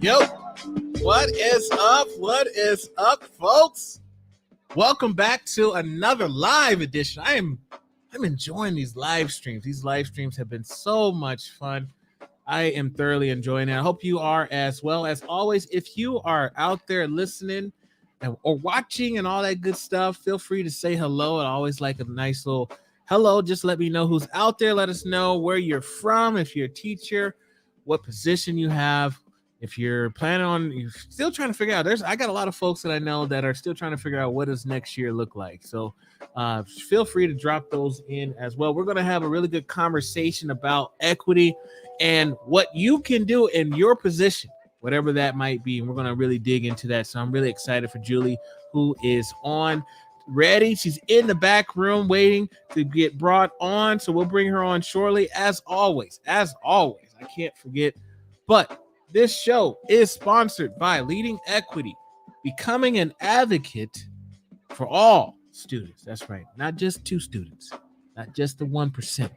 Yo, what is up? What is up, folks? Welcome back to another live edition. I'm enjoying these live streams. These live streams have been so much fun. I am thoroughly enjoying it. I hope you are as well. As always, if you are out there listening or watching and all that good stuff, feel free to say hello. I always like a nice little hello. Just let me know who's out there. Let us know where you're from, if you're a teacher, what position you have. If you're planning on, you're still trying to figure out, I got a lot of folks that I know that are still trying to figure out what does next year look like. So feel free to drop those in as well. We're going to have a really good conversation about equity and what you can do in your position, whatever that might be. And we're going to really dig into that. So I'm really excited for Julie, who is on ready. She's in the back room waiting to get brought on. So we'll bring her on shortly. As always, I can't forget, but this show is sponsored by Leading Equity, becoming an advocate for all students. That's right. Not just two students, not just the 1%,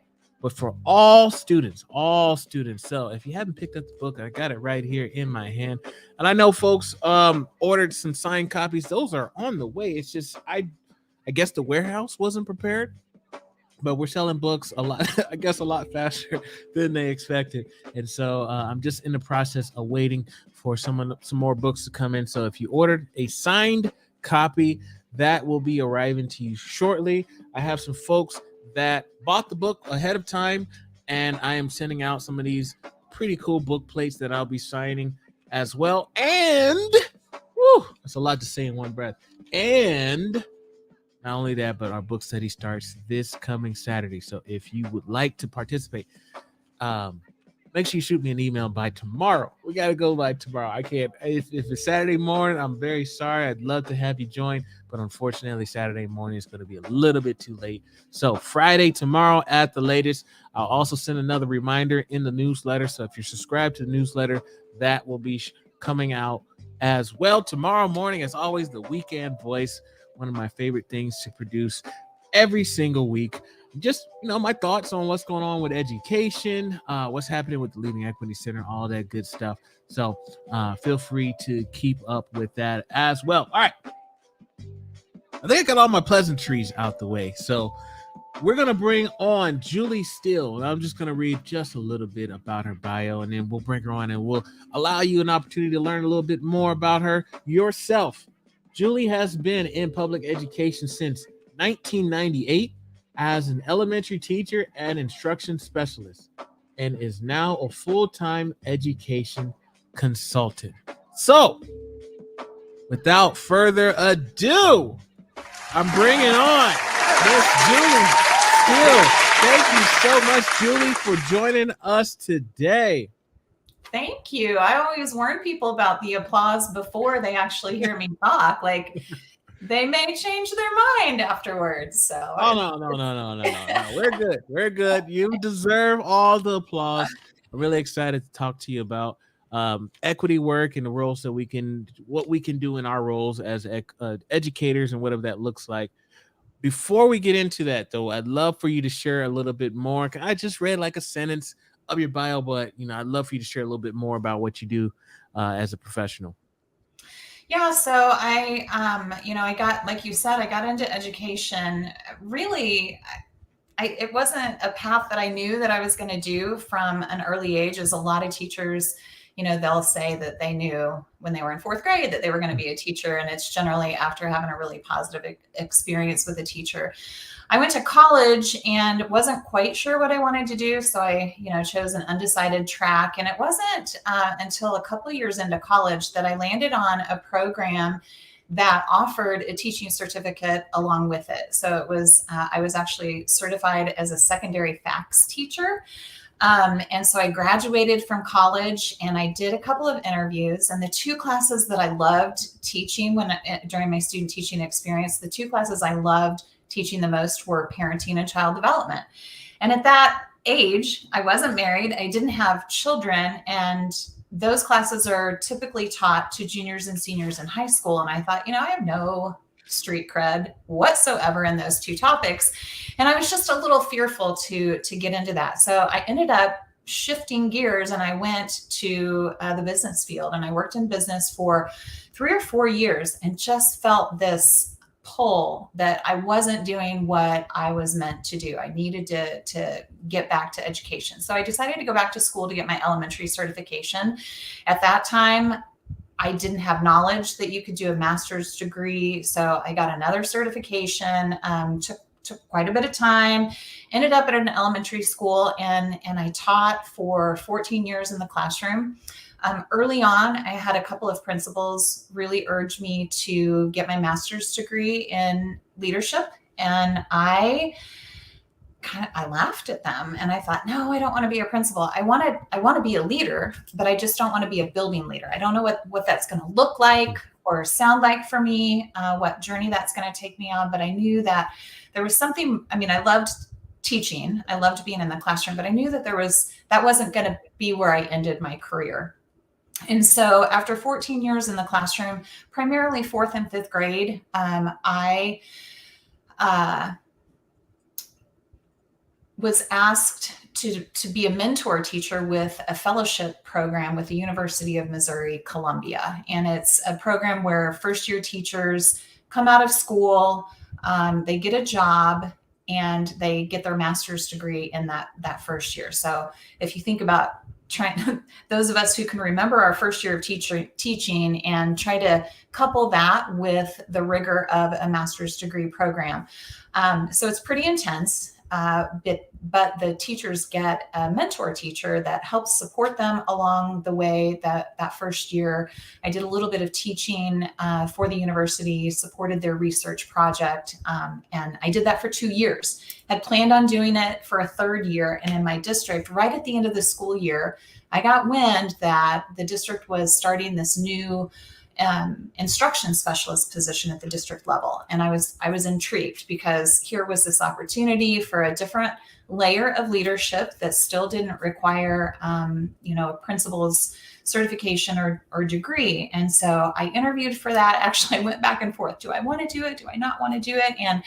but for all students, So if you haven't picked up the book, I got it right here in my hand. And I know folks ordered some signed copies. Those are on the way. It's just, I guess the warehouse wasn't prepared. But we're selling books a lot faster than they expected. And so I'm just in the process of waiting for some more books to come in. So if you ordered a signed copy, that will be arriving to you shortly. I have some folks that bought the book ahead of time, and I am sending out some of these pretty cool book plates that I'll be signing as well. And that's a lot to say in one breath. And not only that, but our book study starts this coming Saturday. So if you would like to participate, make sure you shoot me an email by tomorrow. We got to go by tomorrow. I can't. If it's Saturday morning, I'm very sorry. I'd love to have you join, but unfortunately, Saturday morning is going to be a little bit too late. So Friday, tomorrow at the latest. I'll also send another reminder in the newsletter. So if you're subscribed to the newsletter, that will be coming out as well. Tomorrow morning, as always, the Weekend Voice. One of my favorite things to produce every single week. Just, my thoughts on what's going on with education, what's happening with the Leading Equity Center, all that good stuff. So feel free to keep up with that as well. All right. I think I got all my pleasantries out the way. So we're going to bring on Julie Steele. And I'm just going to read just a little bit about her bio, and then we'll bring her on and we'll allow you an opportunity to learn a little bit more about her yourself. Julie has been in public education since 1998 as an elementary teacher and instruction specialist, and is now a full-time education consultant. So, without further ado, I'm bringing on Miss Julie Steele. Thank you so much, Julie, for joining us today. Thank you. I always warn people about the applause before they actually hear me talk. Like, they may change their mind afterwards. So no. We're good. You deserve all the applause. I'm really excited to talk to you about equity work and the roles that what we can do in our roles as educators and whatever that looks like. Before we get into that, though, I'd love for you to share a little bit more. I just read like a sentence of your bio, but I'd love for you to share a little bit more about what you do as a professional. Yeah, so I got, like you said, I got into education. Really, it wasn't a path that I knew that I was going to do from an early age. As a lot of teachers, they'll say that they knew when they were in fourth grade that they were going to be a teacher, and it's generally after having a really positive experience with a teacher. I went to college and wasn't quite sure what I wanted to do. So I, chose an undecided track. And it wasn't until a couple of years into college that I landed on a program that offered a teaching certificate along with it. So it was, I was actually certified as a secondary FACS teacher. And so I graduated from college and I did a couple of interviews, and the two classes that I loved teaching during my student teaching experience, the two classes I loved teaching the most were parenting and child development. And at that age, I wasn't married. I didn't have children. And those classes are typically taught to juniors and seniors in high school. And I thought, I have no street cred whatsoever in those two topics. And I was just a little fearful to get into that. So I ended up shifting gears and I went to the business field, and I worked in business for 3 or 4 years and just felt this pull that I wasn't doing what I was meant to do. I needed to get back to education. So I decided to go back to school to get my elementary certification. At that time, I didn't have knowledge that you could do a master's degree. So I got another certification, took quite a bit of time, ended up at an elementary school, and I taught for 14 years in the classroom. Early on, I had a couple of principals really urge me to get my master's degree in leadership. And I laughed at them, and I thought, no, I don't want to be a principal. I want to be a leader, but I just don't want to be a building leader. I don't know what that's going to look like or sound like for me, what journey that's going to take me on. But I knew that there was something. I mean, I loved teaching. I loved being in the classroom, but I knew that that wasn't going to be where I ended my career. And so after 14 years in the classroom, primarily fourth and fifth grade, I was asked to be a mentor teacher with a fellowship program with the University of Missouri, Columbia. And it's a program where first year teachers come out of school, they get a job, and they get their master's degree in that first year. So if you think about those of us who can remember our first year of teaching and try to couple that with the rigor of a master's degree program. So it's pretty intense. But the teachers get a mentor teacher that helps support them along the way that first year. I did a little bit of teaching for the university, supported their research project, and I did that for 2 years. Had planned on doing it for a third year, and in my district, right at the end of the school year, I got wind that the district was starting this new instruction specialist position at the district level. And I was intrigued because here was this opportunity for a different layer of leadership that still didn't require, a principal's certification or degree. And so I interviewed for that. Actually, I went back and forth. Do I want to do it? Do I not want to do it? And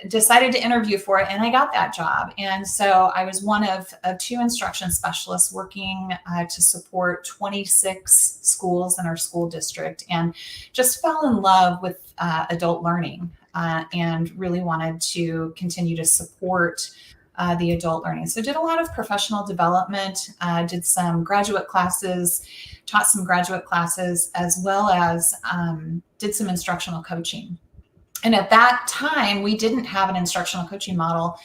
decided to interview for it. And I got that job. And so I was one of 2 instruction specialists working to support 26 schools in our school district, and just fell in love with adult learning and really wanted to continue to support the adult learning. So did a lot of professional development, did some graduate classes, taught some graduate classes, as well as did some instructional coaching. And at that time, we didn't have an instructional coaching model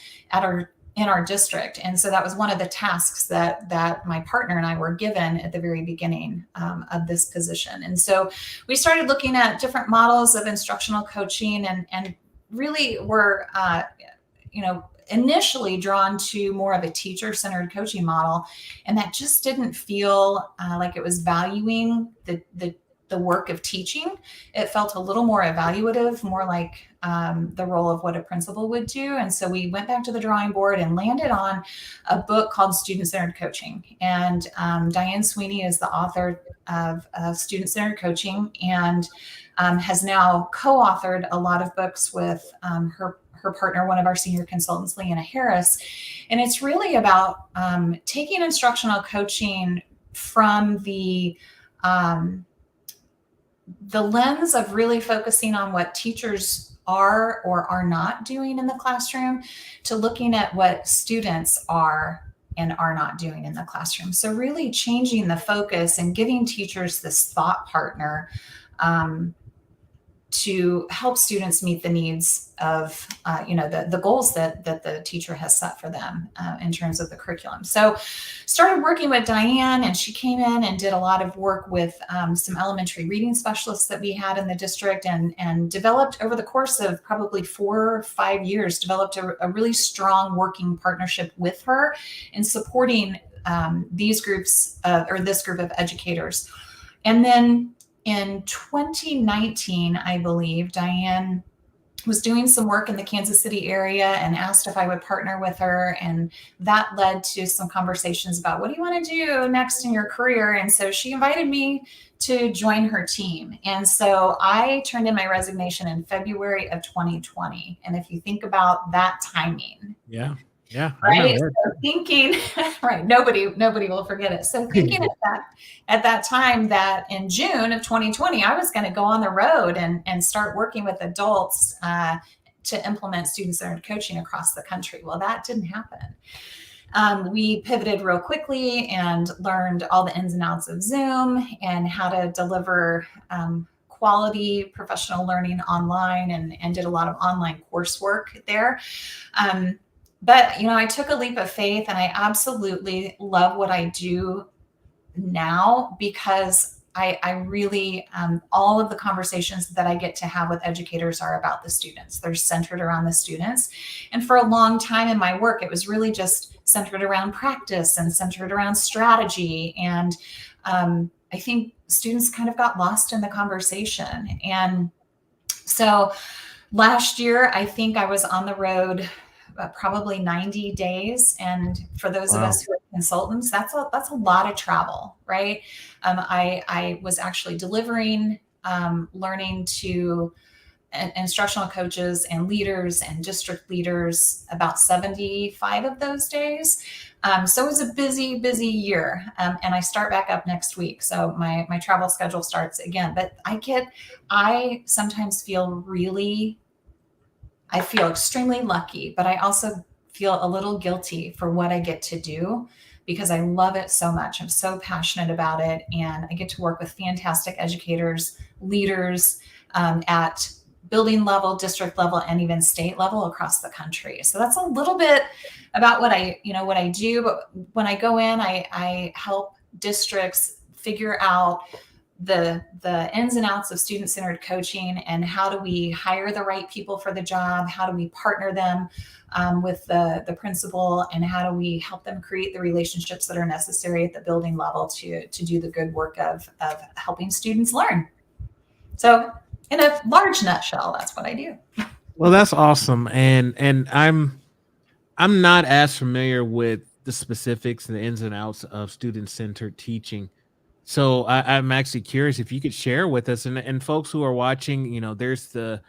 in our district. And so that was one of the tasks that my partner and I were given at the very beginning of this position. And so we started looking at different models of instructional coaching, and really were, initially drawn to more of a teacher-centered coaching model. And that just didn't feel like it was valuing the work of teaching. It felt a little more evaluative, more like the role of what a principal would do. And so we went back to the drawing board and landed on a book called Student-Centered Coaching. And Diane Sweeney is the author of Student-Centered Coaching, and has now co-authored a lot of books with her partner, one of our senior consultants, Leanna Harris. And it's really about taking instructional coaching from the lens of really focusing on what teachers are or are not doing in the classroom, to looking at what students are and are not doing in the classroom. So really changing the focus and giving teachers this thought partner to help students meet the needs of, the goals that the teacher has set for them in terms of the curriculum. So started working with Diane, and she came in and did a lot of work with some elementary reading specialists that we had in the district, and developed over the course of probably 4 or 5 years, developed a really strong working partnership with her in supporting these groups or this group of educators. And then in 2019, I believe, Diane was doing some work in the Kansas City area and asked if I would partner with her. And that led to some conversations about, what do you want to do next in your career? And so she invited me to join her team. And so I turned in my resignation in February of 2020. And if you think about that timing, yeah, Yeah, I right? remember So thinking, right, nobody will forget it. So thinking that. at that time that in June of 2020, I was going to go on the road and start working with adults to implement student-centered coaching across the country. Well, that didn't happen. We pivoted real quickly and learned all the ins and outs of Zoom and how to deliver quality professional learning online, and did a lot of online coursework there. But, I took a leap of faith, and I absolutely love what I do now because I really, all of the conversations that I get to have with educators are about the students. They're centered around the students. And for a long time in my work, it was really just centered around practice and centered around strategy. And I think students kind of got lost in the conversation. And so last year, I think I was on the road probably 90 days. And for those of Wow. us who are consultants, that's a lot of travel, right? I was actually delivering learning to instructional coaches and leaders and district leaders about 75 of those days. So it was a busy year. And I start back up next week. So my travel schedule starts again. But I sometimes I feel extremely lucky, but I also feel a little guilty for what I get to do because I love it so much. I'm so passionate about it. And I get to work with fantastic educators, leaders at building level, district level, and even state level across the country. So that's a little bit about what I do. But when I go in, I help districts figure out the ins and outs of student-centered coaching, and how do we hire the right people for the job? How do we partner them with the principal, and how do we help them create the relationships that are necessary at the building level to do the good work of helping students learn? So in a large nutshell, that's what I do. Well, that's awesome, and I'm not as familiar with the specifics and the ins and outs of student centered teaching. So I'm actually curious if you could share with us, and folks who are watching, there's the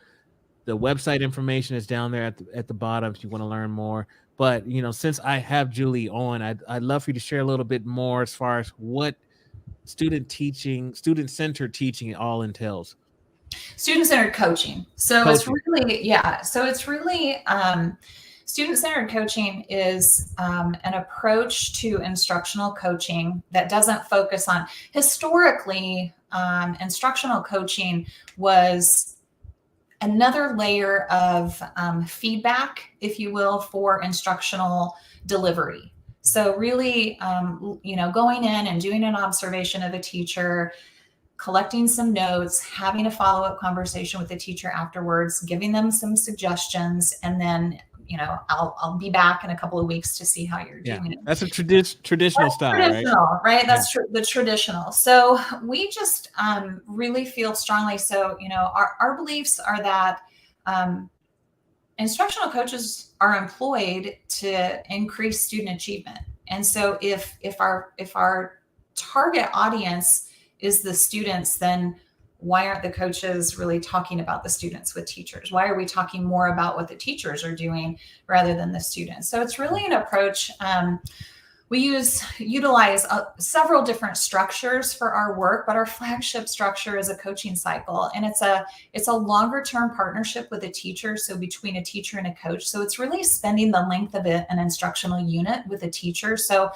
website information is down there at the bottom if you want to learn more. But since I have Julie on, I'd love for you to share a little bit more as far as what student centered teaching it all entails. Student-centered coaching. So it's Coaching. really, yeah. So it's really student-centered coaching is an approach to instructional coaching that doesn't focus on historically. Instructional coaching was another layer of feedback, if you will, for instructional delivery. So really, going in and doing an observation of a teacher, collecting some notes, having a follow-up conversation with the teacher afterwards, giving them some suggestions, and then I'll be back in a couple of weeks to see how you're doing it. That's a traditional That's style, right? traditional, right? That's the traditional. So we just really feel strongly. So our beliefs are that instructional coaches are employed to increase student achievement, and so if our target audience is the students, then why aren't the coaches really talking about the students with teachers? Why are we talking more about what the teachers are doing rather than the students? So it's really an approach. We utilize several different structures for our work, but our flagship structure is a coaching cycle, and it's a longer term partnership with a teacher. So between a teacher and a coach. So it's really spending the length of an instructional unit with a teacher. So,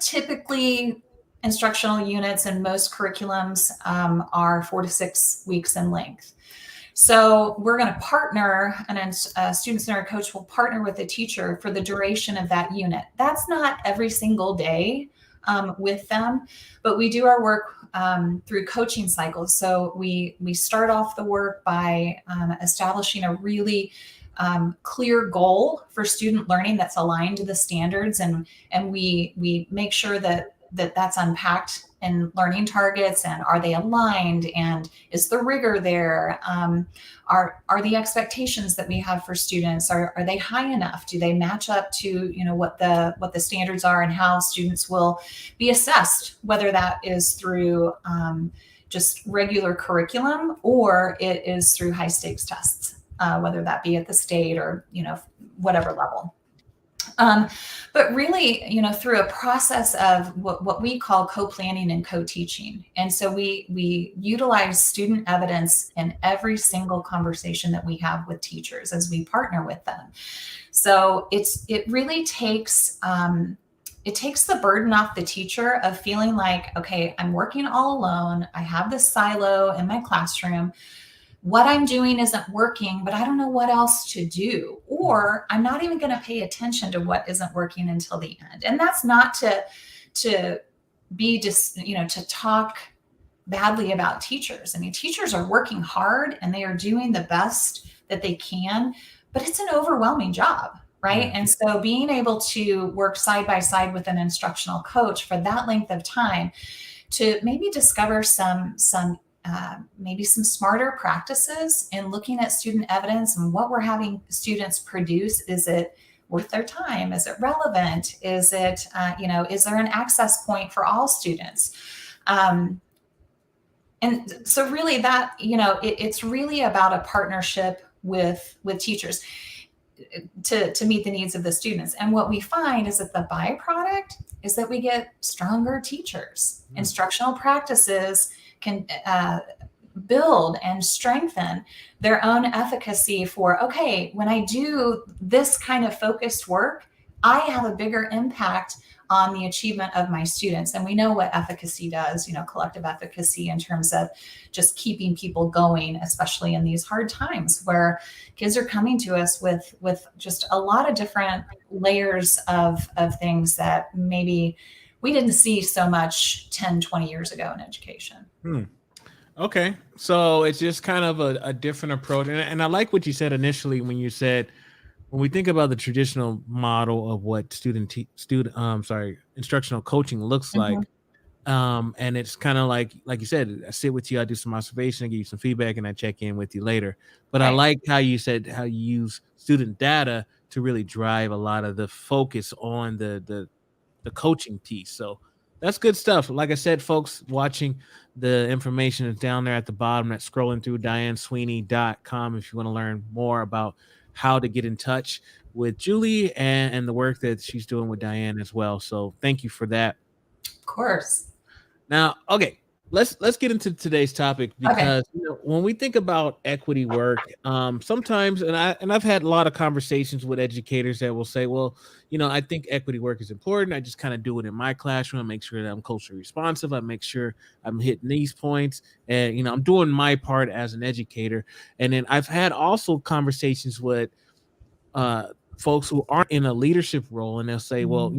typically instructional units in most curriculums are 4 to 6 weeks in length. So we're going to partner, and a student-centered coach will partner with the teacher for the duration of that unit. That's not every single day with them, but we do our work through coaching cycles. So we start off the work by establishing a really clear goal for student learning that's aligned to the standards, and we make sure that's unpacked in learning targets, and are they aligned, and is the rigor there? Are the expectations that we have for students, are they high enough? Do they match up to what the standards are, and how students will be assessed, whether that is through just regular curriculum or it is through high stakes tests, whether that be at the state or whatever level. Um, but really, through a process of what we call co-planning and co-teaching. And so we utilize student evidence in every single conversation that we have with teachers as we partner with them. So it really takes it takes the burden off the teacher of feeling like, okay, I'm working all alone. I have this silo in my classroom. What I'm doing isn't working, but I don't know what else to do. Or I'm not even going to pay attention to what isn't working until the end. And that's not to be just, to talk badly about teachers. I mean, teachers are working hard and they are doing the best that they can, but it's an overwhelming job, right? And so being able to work side by side with an instructional coach for that length of time to maybe discover maybe some smarter practices in looking at student evidence and what we're having students produce. Is it worth their time? Is it relevant? Is it, is there an access point for all students? And so really that, it's really about a partnership with teachers to meet the needs of the students. And what we find is that the byproduct is that we get stronger teachers. Instructional practices can build and strengthen their own efficacy for, okay, when I do this kind of focused work, I have a bigger impact on the achievement of my students. And we know what efficacy does, collective efficacy in terms of just keeping people going, especially in these hard times where kids are coming to us with just a lot of different layers of things that maybe we didn't see so much 10, 20 years ago in education. Okay. So it's just kind of a different approach. And I like what you said initially when you said, when we think about the traditional model of what instructional coaching looks like, and it's kind of like you said, I sit with you, I do some observation, I give you some feedback, and I check in with you later. But I like how you said how you use student data to really drive a lot of the focus on the coaching piece. So that's good stuff. Like I said, folks watching, the information is down there at the bottom. That's scrolling through dianesweeney.com if you want to learn more about how to get in touch with Julie and the work that she's doing with Diane as well. So thank you for that. Of course. Now, okay, let's get into today's topic, because when we think about equity work, sometimes, and I've had a lot of conversations with educators that will say, well, I think equity work is important. I just kind of do it in my classroom. I make sure that I'm culturally responsive. I make sure I'm hitting these points, and I'm doing my part as an educator. And then I've had also conversations with folks who aren't in a leadership role, and they'll say, well,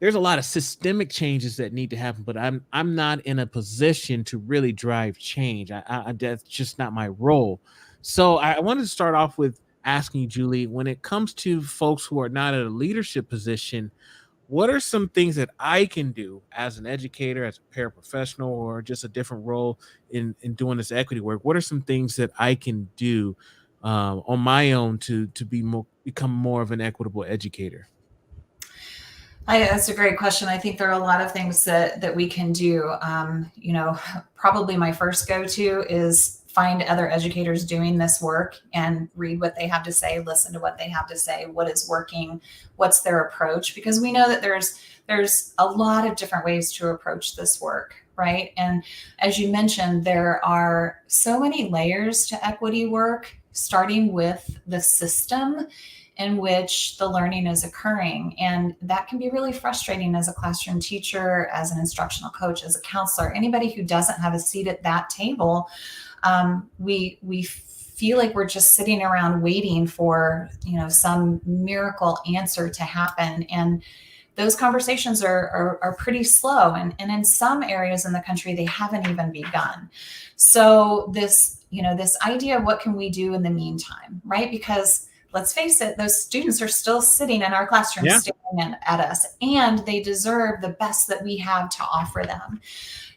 there's a lot of systemic changes that need to happen, but I'm not in a position to really drive change. I that's just not my role. So I wanted to start off with asking you, Julie, when it comes to folks who are not in a leadership position, what are some things that I can do as an educator, as a paraprofessional, or just a different role in doing this equity work? What are some things that I can do on my own to become more of an equitable educator? That's a great question. I think there are a lot of things that we can do. Probably my first go-to is find other educators doing this work and read what they have to say, listen to what they have to say, what is working, what's their approach, because we know that there's a lot of different ways to approach this work, right? And as you mentioned, there are so many layers to equity work, starting with the system in which the learning is occurring. And that can be really frustrating as a classroom teacher, as an instructional coach, as a counselor, anybody who doesn't have a seat at that table. We feel like we're just sitting around waiting for, some miracle answer to happen. And those conversations are pretty slow. And in some areas in the country, they haven't even begun. So this idea of what can we do in the meantime, right? Because let's face it, those students are still sitting in our classrooms staring at us, and they deserve the best that we have to offer them.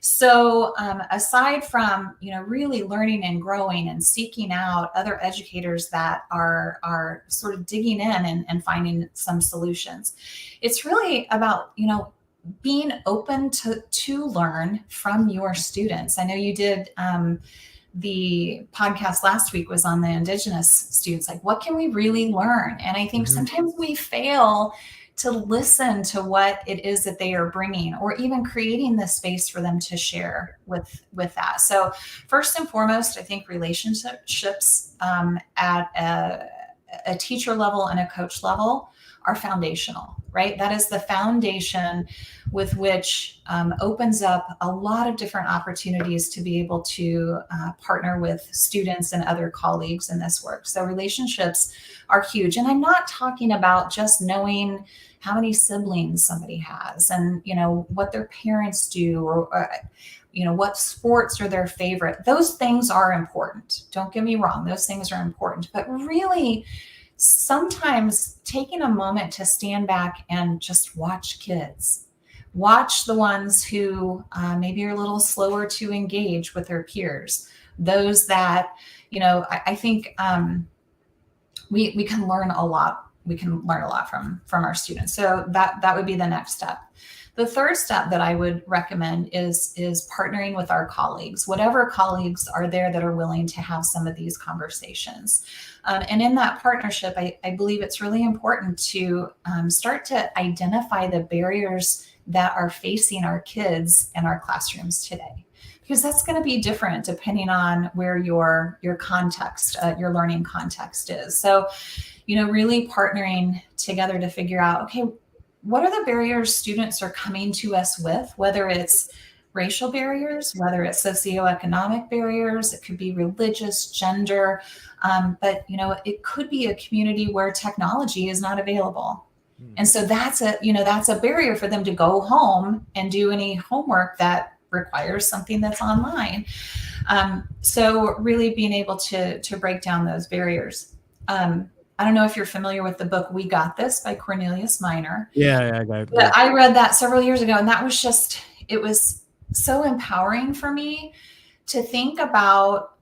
So aside from, really learning and growing and seeking out other educators that are sort of digging in and finding some solutions, it's really about, being open to learn from your students. I know you did the podcast last week was on the Indigenous students. Like, what can we really learn? And I think Mhm. sometimes we fail to listen to what it is that they are bringing, or even creating the space for them to share with that. So first and foremost, I think relationships at a teacher level and a coach level are foundational, right? That is the foundation with which opens up a lot of different opportunities to be able to partner with students and other colleagues in this work. So relationships are huge. And I'm not talking about just knowing how many siblings somebody has, and what their parents do, or what sports are their favorite. Those things are important. Don't get me wrong, those things are important. But really, sometimes taking a moment to stand back and just watch kids, watch the ones who maybe are a little slower to engage with their peers, those that, I think we can learn a lot. We can learn a lot from our students. So that would be the next step. The third step that I would recommend is partnering with our colleagues, whatever colleagues are there that are willing to have some of these conversations. And in that partnership, I believe it's really important to start to identify the barriers that are facing our kids in our classrooms today, because that's going to be different depending on where your context, your learning context is. So, really partnering together to figure out, okay, what are the barriers students are coming to us with, whether it's racial barriers, whether it's socioeconomic barriers, it could be religious, gender, but it could be a community where technology is not available. And so that's a barrier for them to go home and do any homework that requires something that's online. So really being able to break down those barriers. I don't know if you're familiar with the book We Got This by Cornelius Minor. Yeah, I got it. But I read that several years ago, and that was it was so empowering for me to think about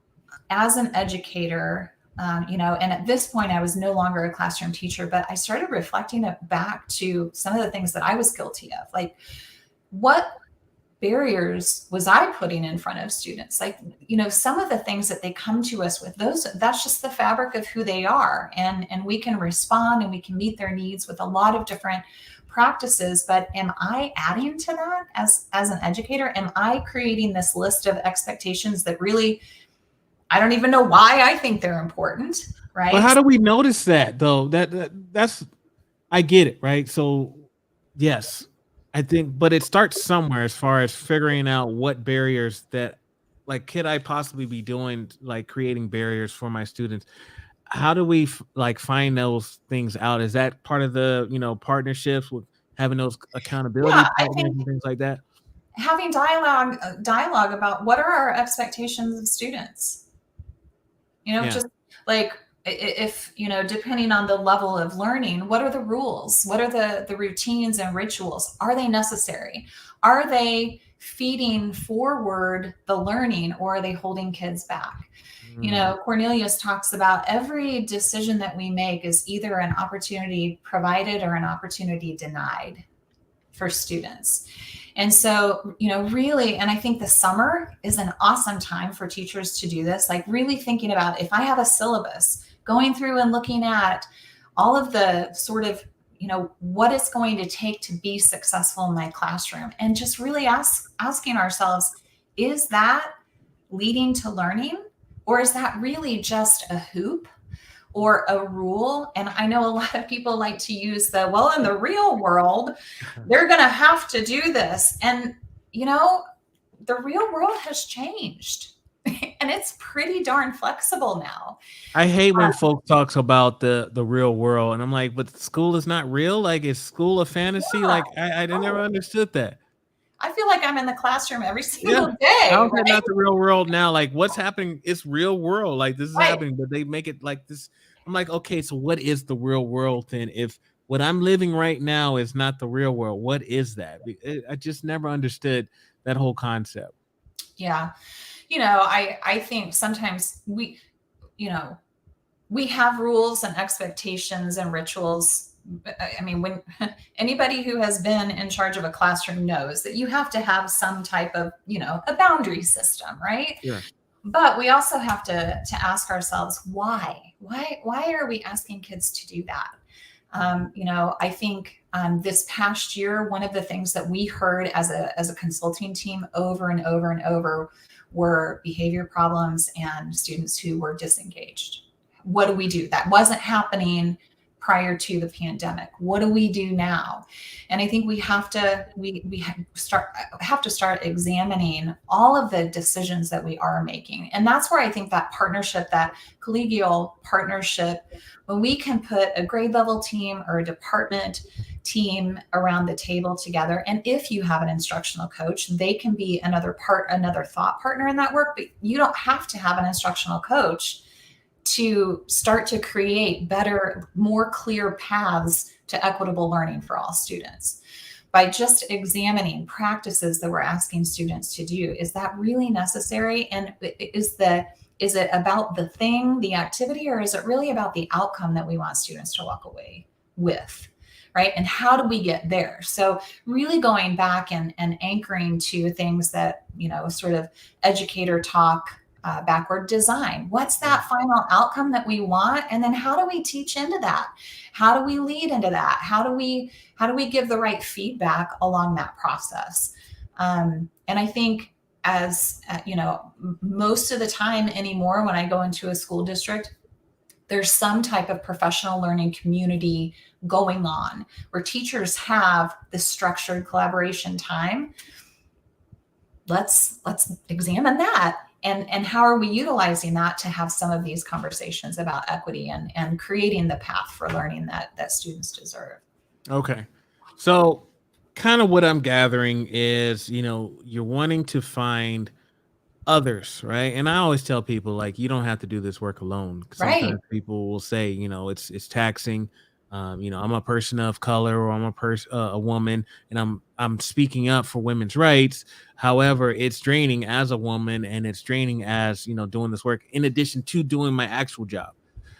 as an educator, and at this point I was no longer a classroom teacher, but I started reflecting it back to some of the things that I was guilty of. Like, what barriers was I putting in front of students? Like, some of the things that they come to us with, that's just the fabric of who they are. And we can respond and we can meet their needs with a lot of different practices. But am I adding to that as an educator? Am I creating this list of expectations that really, I don't even know why I think they're important, right? But how do we notice that though? That's I get it, right? So yes, I think, but it starts somewhere as far as figuring out what barriers that, like, could I possibly be doing, like creating barriers for my students? How do we like find those things out? Is that part of the, partnerships with having those accountability Yeah, I partners think and things like that? having dialogue about what are our expectations of students. Yeah. Just like, if depending on the level of learning, what are the rules, what are the routines and rituals, are they necessary, are they feeding forward the learning, or are they holding kids back? Cornelius talks about every decision that we make is either an opportunity provided or an opportunity denied for students. And so, really, and I think the summer is an awesome time for teachers to do this, like really thinking about, if I have a syllabus, going through and looking at all of the sort of, what it's going to take to be successful in my classroom, and just really asking ourselves, is that leading to learning, or is that really just a hoop or a rule? And I know a lot of people like to use well, in the real world, they're going to have to do this. And, the real world has changed and it's pretty darn flexible now. I hate when folk talks about the real world, and I'm like, but school is not real. Like, is school a fantasy? Yeah. Like, I never understood that. I feel like I'm in the classroom every Yeah. single day, How is that right? not the real world now? Like, what's happening? It's real world. Like, this is Right. happening, but they make it like this. I'm like, okay, so what is the real world then? If what I'm living right now is not the real world, what is that? I just never understood that whole concept. Yeah. I think sometimes we have rules and expectations and rituals. I mean, when anybody who has been in charge of a classroom knows that you have to have some type of, a boundary system, right? Yeah. But we also have to ask ourselves why are we asking kids to do that? I think this past year, one of the things that we heard as a consulting team over and over and over were behavior problems and students who were disengaged. What do we do? That wasn't happening prior to the pandemic. What do we do now? And I think we have to start examining all of the decisions that we are making. And that's where I think that partnership, that collegial partnership, when we can put a grade level team or a department team around the table together, and if you have an instructional coach, they can be another thought partner in that work, but you don't have to have an instructional coach to start to create better, more clear paths to equitable learning for all students. By just examining practices that we're asking students to do, is that really necessary? And is it about the thing, the activity, or is it really about the outcome that we want students to walk away with? Right? And how do we get there? So really going back and anchoring to things that, sort of educator talk, backward design. What's that final outcome that we want? And then how do we teach into that? How do we lead into that? How do we give the right feedback along that process? And I think as most of the time anymore, when I go into a school district, there's some type of professional learning community going on where teachers have this structured collaboration time. Let's examine that. And how are we utilizing that to have some of these conversations about equity and creating the path for learning that students deserve? Okay. So kind of what I'm gathering is, you're wanting to find others, right? And I always tell people, like, you don't have to do this work alone. Right. Sometimes people will say, it's taxing. I'm a person of color, or I'm a woman, and I'm speaking up for women's rights. However, it's draining as a woman, and it's draining as doing this work in addition to doing my actual job.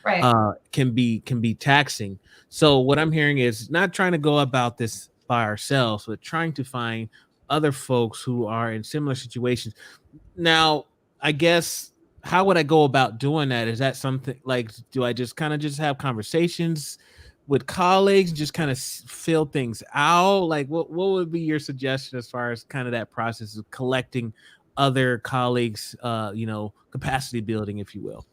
Right. Can be taxing. So what I'm hearing is not trying to go about this by ourselves, but trying to find other folks who are in similar situations. Now, I guess, how would I go about doing that? Is that something like, do I just have conversations with colleagues, just kind of fill things out? Like, what would be your suggestion as far as kind of that process of collecting other colleagues, capacity building, if you will?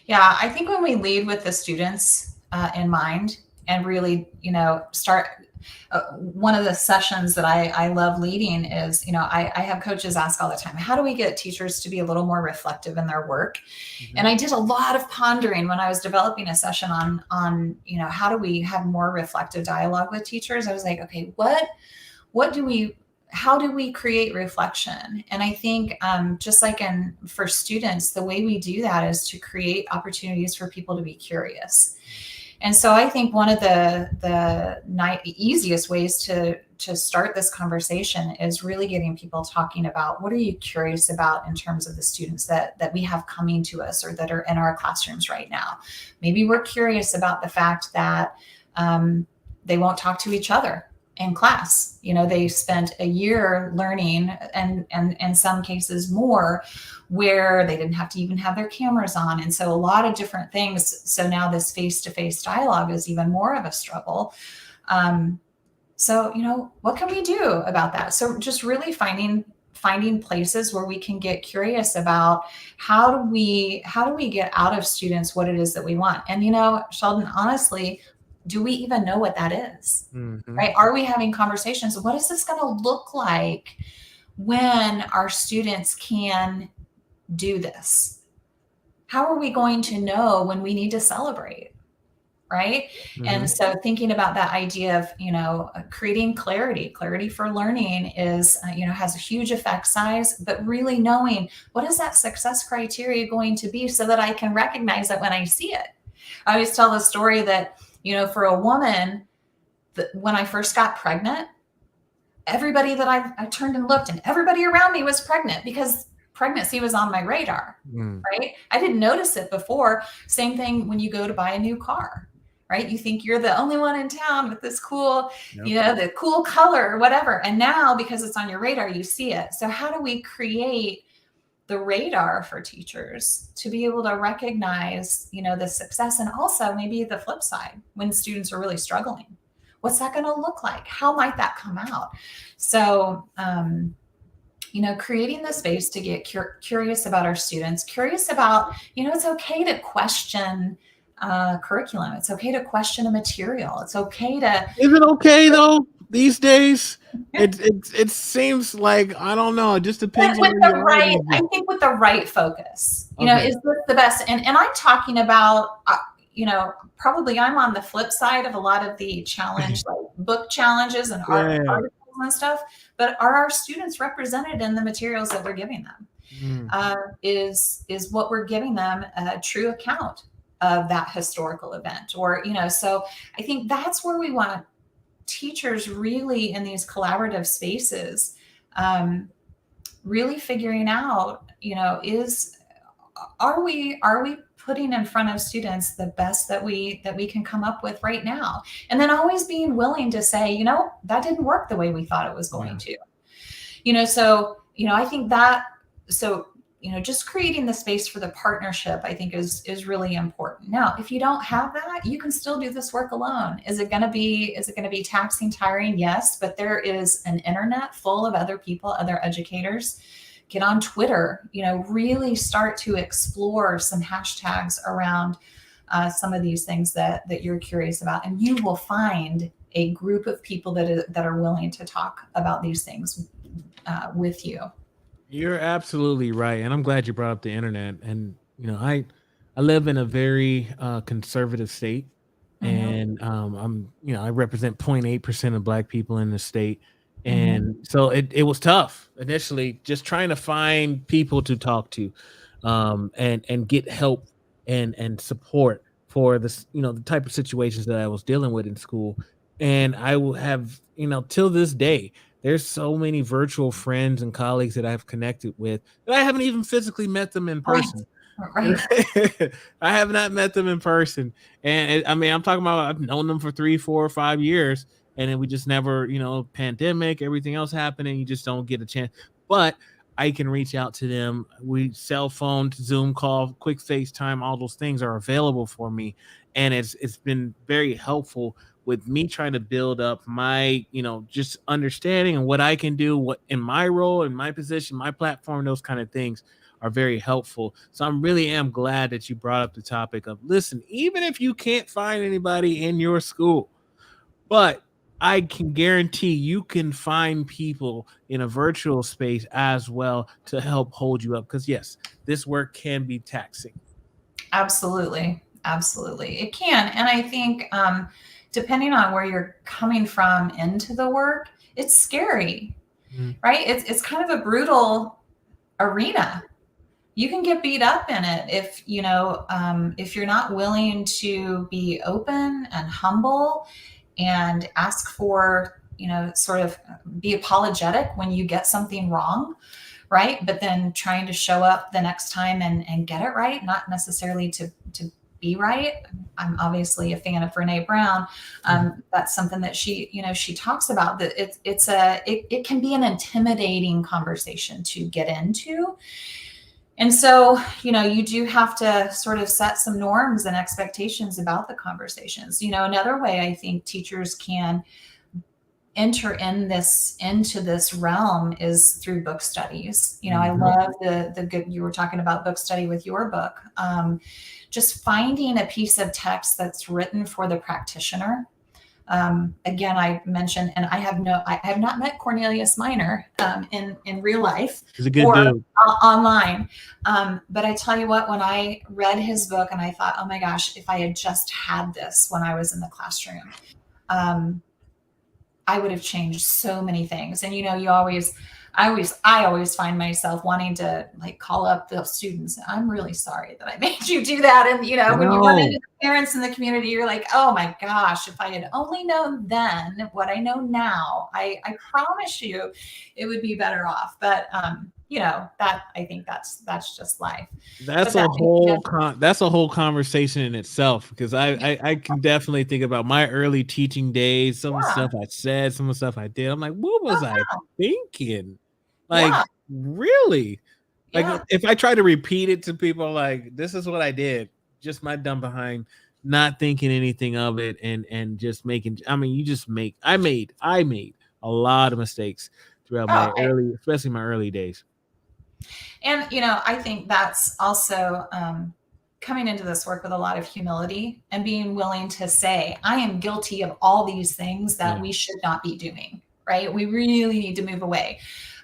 Yeah, I think when we lead with the students in mind and really, start one of the sessions that I love leading is, I have coaches ask all the time, how do we get teachers to be a little more reflective in their work? Mm-hmm. And I did a lot of pondering when I was developing a session on, how do we have more reflective dialogue with teachers? I was like, okay, how do we create reflection? And I think just like for students, the way we do that is to create opportunities for people to be curious. And so I think one of the easiest ways to start this conversation is really getting people talking about, what are you curious about in terms of the students that we have coming to us or that are in our classrooms right now? Maybe we're curious about the fact that they won't talk to each other in class. They spent a year learning, and in some cases more, where they didn't have to even have their cameras on. And so a lot of different things. So now this face-to-face dialogue is even more of a struggle. So, what can we do about that? So just really finding places where we can get curious about how do we get out of students what it is that we want. And, Sheldon, honestly, do we even know what that is? Mm-hmm. Right? Are we having conversations? What is this going to look like when our students can do this? How are we going to know when we need to celebrate? Right? Mm-hmm. And so thinking about that idea of, creating clarity for learning is, has a huge effect size, but really knowing what is that success criteria going to be so that I can recognize it when I see it. I always tell the story that, for a woman, when I first got pregnant, everybody that I turned and looked, and everybody around me was pregnant because pregnancy was on my radar, right? I didn't notice it before. Same thing when you go to buy a new car, right? You think you're the only one in town with this cool, the cool color or whatever. And now, because it's on your radar, you see it. So how do we create the radar for teachers to be able to recognize, the success, and also maybe the flip side when students are really struggling. What's that going to look like? How might that come out? So, creating the space to get curious about our students, curious about, it's okay to question curriculum. It's okay to question a material. It's okay to. Is it okay though these days? It seems like, I don't know. It just depends on where you are. I think with the right focus, is this the best? And I'm talking about, probably I'm on the flip side of a lot of the challenge, like book challenges and articles and stuff. But are our students represented in the materials that we're giving them? Is what we're giving them a true account of that historical event? Or, so I think that's where we want teachers really in these collaborative spaces, really figuring out, are we putting in front of students the best that we can come up with right now? And then always being willing to say, that didn't work the way we thought it was going to, so, I think that, so, just creating the space for the partnership, I think is really important. Now, if you don't have that, you can still do this work alone. Is it going to be taxing, tiring? Yes, but there is an internet full of other people, other educators. Get on Twitter, really start to explore some hashtags around some of these things that you're curious about, and you will find a group of people that are willing to talk about these things with you. You're absolutely right, and I'm glad you brought up the internet. And I live in a very conservative state, and I represent 0.8% of Black people in the state, and so it was tough initially, just trying to find people to talk to, and get help and support for this, the type of situations that I was dealing with in school. And I will have, till this day, there's so many virtual friends and colleagues that I've connected with that I haven't even physically met them in person. Right. I have not met them in person. And I'm talking about, I've known them for 3, 4, 5 years. And then we just never, pandemic, everything else happening. You just don't get a chance. But I can reach out to them. Cell phone, Zoom call, quick FaceTime, all those things are available for me. And it's been very helpful with me trying to build up my, just understanding and what I can do, what in my role, in my position, my platform, those kind of things are very helpful. So I'm really am glad that you brought up the topic of, listen, even if you can't find anybody in your school, but I can guarantee you can find people in a virtual space as well to help hold you up. Because yes, this work can be taxing. Absolutely. It can. And I think, depending on where you're coming from into the work, it's scary, right? It's kind of a brutal arena. You can get beat up in it if you're not willing to be open and humble and ask for, sort of be apologetic when you get something wrong, right? But then trying to show up the next time and get it right, not necessarily to be right. I'm obviously a fan of Brene Brown. That's something that she talks about, that it can be an intimidating conversation to get into. And so, you do have to sort of set some norms and expectations about the conversations. Another way I think teachers can enter into this realm is through book studies. I love the good, you were talking about book study with your book. Just finding a piece of text that's written for the practitioner. Again, I mentioned, and I have not met Cornelius Minor in real life. He's a good dude. Online. But I tell you what, when I read his book and I thought, oh my gosh, if I had just had this when I was in the classroom, I would have changed so many things. And I always find myself wanting to call up the students. I'm really sorry that I made you do that. And when you run into the parents in the community, you're like, oh my gosh, if I had only known then what I know now, I promise you it would be better off. But that, I think that's just life. That's a whole conversation in itself, because I can definitely think about my early teaching days, some of the stuff I said, some of the stuff I did. I'm like, what was I thinking? Really? Like Yeah. if I try to repeat it to people, like this is what I did, just my dumb behind, not thinking anything of it, and just making. I mean, I made a lot of mistakes throughout Oh, my early, especially my early days. and I think that's also coming into this work with a lot of humility and being willing to say, I am guilty of all these things that Yeah. we should not be doing, right? We really need to move away.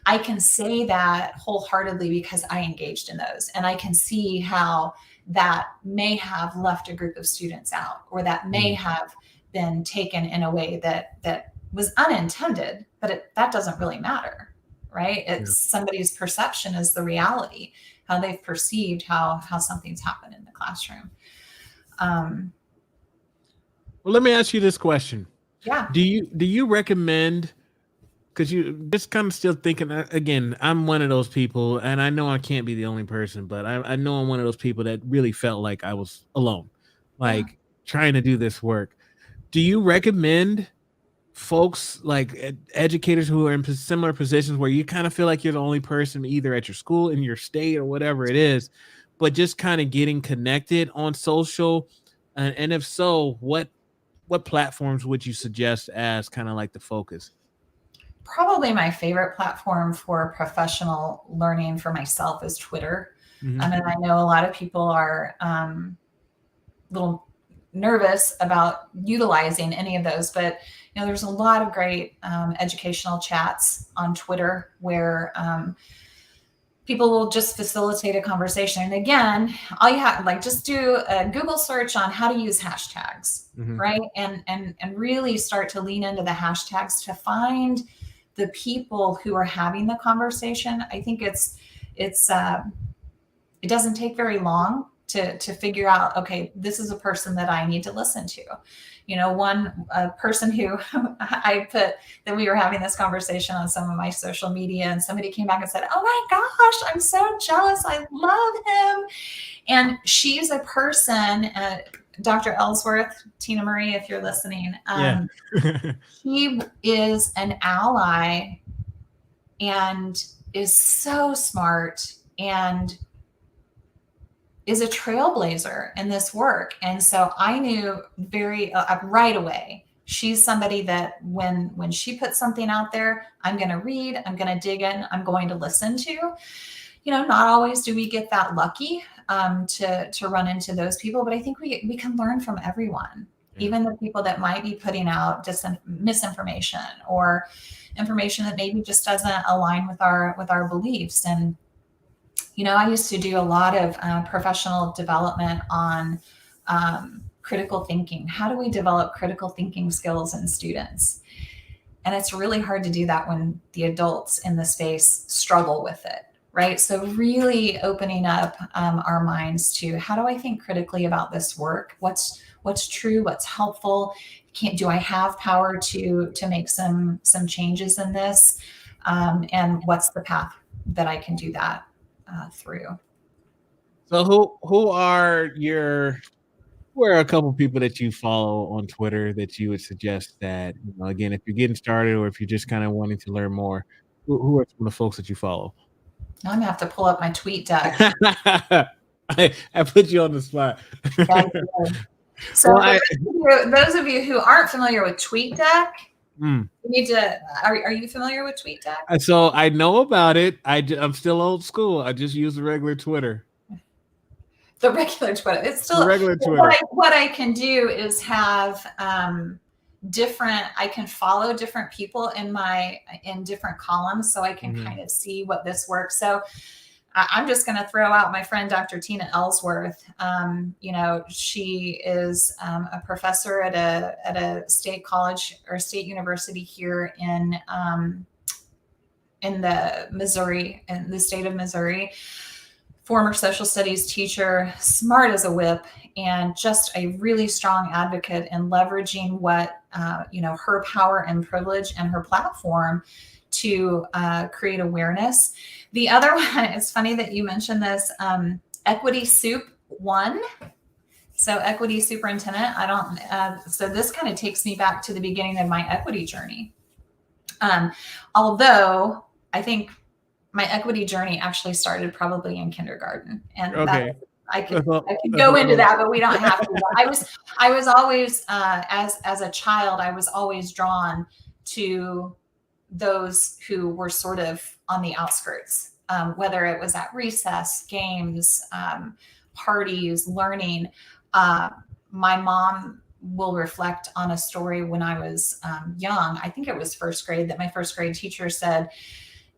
I can say that wholeheartedly because I engaged in those, and I can see how that may have left a group of students out, or that may have been taken in a way that was unintended, but that doesn't really matter, right? It's somebody's perception is the reality, how they've perceived how something's happened in the classroom. Well, let me ask you this question: Yeah. Do you recommend? Because you just kind of still thinking again. I'm one of those people, and I know I can't be the only person, but I know I'm one of those people that really felt like I was alone, Yeah. like trying to do this work. Do you recommend folks like educators who are in similar positions where you kind of feel like you're the only person either at your school, in your state, or whatever it is, but just kind of getting connected on social? And if so, what platforms would you suggest as kind of like the focus? Probably my favorite platform for professional learning for myself is Twitter. Mm-hmm. And I know a lot of people are a little nervous about utilizing any of those, but there's a lot of great educational chats on Twitter where people will just facilitate a conversation. And again, all you have, like, just do a Google search on how to use hashtags, right? And really start to lean into the hashtags to find the people who are having the conversation. I think it doesn't take very long to figure out, okay, this is a person that I need to listen to. One person who I put that we were having this conversation on some of my social media, and somebody came back and said, oh my gosh, I'm so jealous. I love him. And she's a person, Dr. Ellsworth, Tina Marie, if you're listening, he is an ally and is so smart and is a trailblazer in this work. And so I knew very right away, she's somebody that when she puts something out there, I'm going to read, I'm going to dig in, I'm going to listen to. Not always do we get that lucky to run into those people, but I think we can learn from everyone, even the people that might be putting out misinformation or information that maybe just doesn't align with our beliefs. And I used to do a lot of professional development on critical thinking. How do we develop critical thinking skills in students? And it's really hard to do that when the adults in the space struggle with it, right? So really opening up our minds to, how do I think critically about this work? What's true? What's helpful? Do I have power to make some changes in this? And what's the path that I can do that through? So who are a couple people that you follow on Twitter that you would suggest that, again, if you're getting started or if you're just kind of wanting to learn more, who are some of the folks that you follow? Now I'm gonna have to pull up my tweet deck. I put you on the spot. So well, for those of you who aren't familiar with TweetDeck, you need to. Are you familiar with TweetDeck? So I know about it. I'm still old school. I just use the regular Twitter. The regular Twitter. It's still the regular Twitter. What I can do is have I can follow different people in different columns, so I can kind of see what this works. So I'm just going to throw out my friend, Dr. Tina Ellsworth. She is a professor at a state college or state university here in the state of Missouri. Former social studies teacher, smart as a whip, and just a really strong advocate in leveraging what her power and privilege and her platform to create awareness. The other one, it's funny that you mentioned this, Equity Soup 1. So Equity Superintendent, so this kind of takes me back to the beginning of my equity journey. Although I think my equity journey actually started probably in kindergarten, and that Okay. I could That's I could a go into little- that, but we don't have to. I was always as a child, I was always drawn to those who were sort of on the outskirts, whether it was at recess, games, parties, learning. Uh, my mom will reflect on a story when I was young. I think it was first grade, that my first grade teacher said,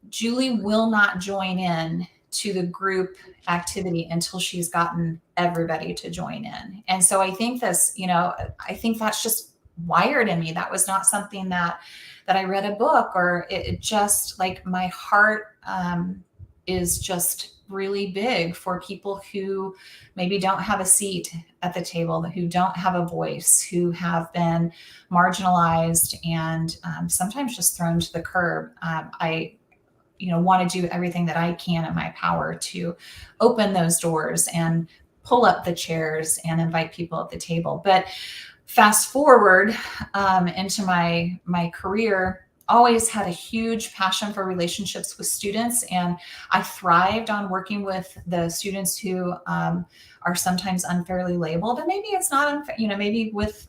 Julie will not join in to the group activity until she's gotten everybody to join in. And so I think this, I think that's just wired in me. That was not something that I read a book, or it just, like, my heart is just really big for people who maybe don't have a seat at the table, who don't have a voice, who have been marginalized and sometimes just thrown to the curb. I want to do everything that I can in my power to open those doors and pull up the chairs and invite people at the table. But fast forward into my career, always had a huge passion for relationships with students, and I thrived on working with the students who are sometimes unfairly labeled, and maybe it's not unfair, maybe with